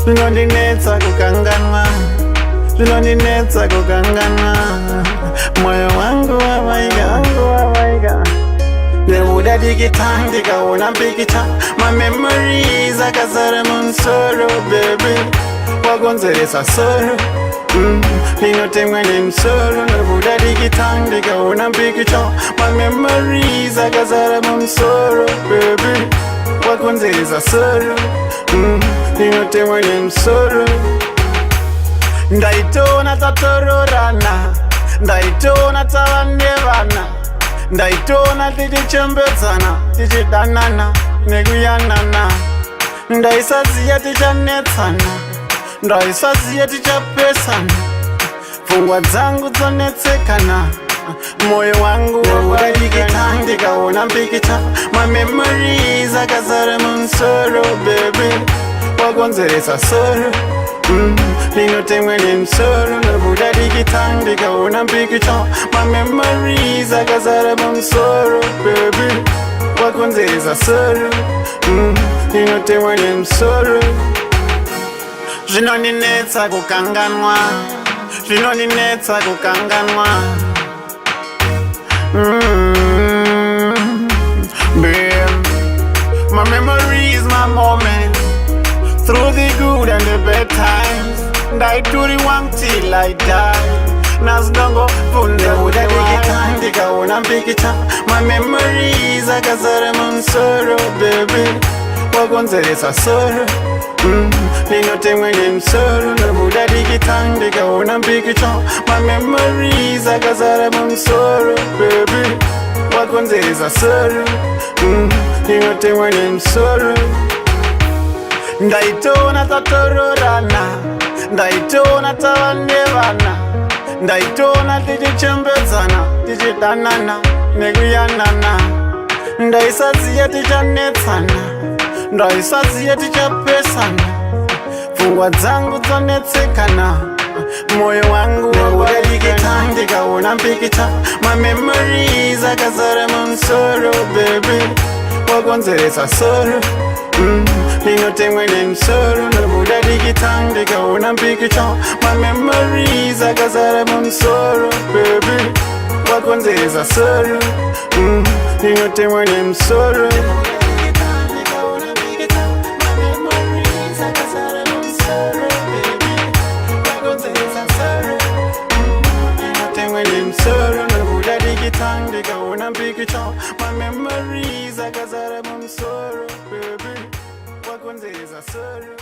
Zvinondinetsa kukanganwa, zvinondinetsa kukanganwa, moyo wangu wavaiga nekuda dikita ndikaona mpikicha, my memories akazara mumusoro baby, wakonzeresa soro ndinotemwa nemusoro nekuda dikita ndikaona mpikicha, my memories akazara mumusoro baby, wakonzeresa soro ndinotemwa nemusoro. Ndaitona tatororana, ndaitona tava nevana, ndaitona tichichembedzana, tichidanana nekuyanana, ndaisaziya tichanetsana, ndaisaziya tichapesana, pfungwa dzangu dzonetsekana, moyo wangu wakadikita ndikaona mpikicha, my memories akazara mumusoro baby, wakonzeresa soro ndinotemwa nemusoro nekuda dikita ndikaona mpikicha, my memories akazara mumusoro baby, wakonzeresa soro ndinotemwa nemusoro. Zvinondinetsa kukanganwa, zvinondinetsa kukanganwa, my memories, my moments, through the good and the bad times, ndaituri wangu till I die, nazinongo vunda udadikita ndikaona mpikicha, my memories akazara mumusoro baby, wakonzeresa soro ndinotemwa nemusoro nekuda dikita ndikaona mpikicha, my memories akazara mumusoro baby, wakonzeresa soro ndinotemwa nemusoro. Ndaitona tatororana, ndaitona tava nevana, ndaitona tichichembedzana, tichidanana nekuyanana, ndaisaziya tichanetsana, ndaisaziya tichapesana, pfungwa dzangu dzonetsekana, moyo wangu wakadikita ndikaona mpikicha, my memories akazara mumusoro baby, wakonzeresa soro ndinotemwa nemusoro nekuda dikita ndikaona mpikicha, my memories akazara mumusoro baby, wakonzeresa soro ndinotemwa nemusoro. Soro nekuda dikita ndikaona mpikicha, my memories akazara mumusoro baby, wakonzeresa soro.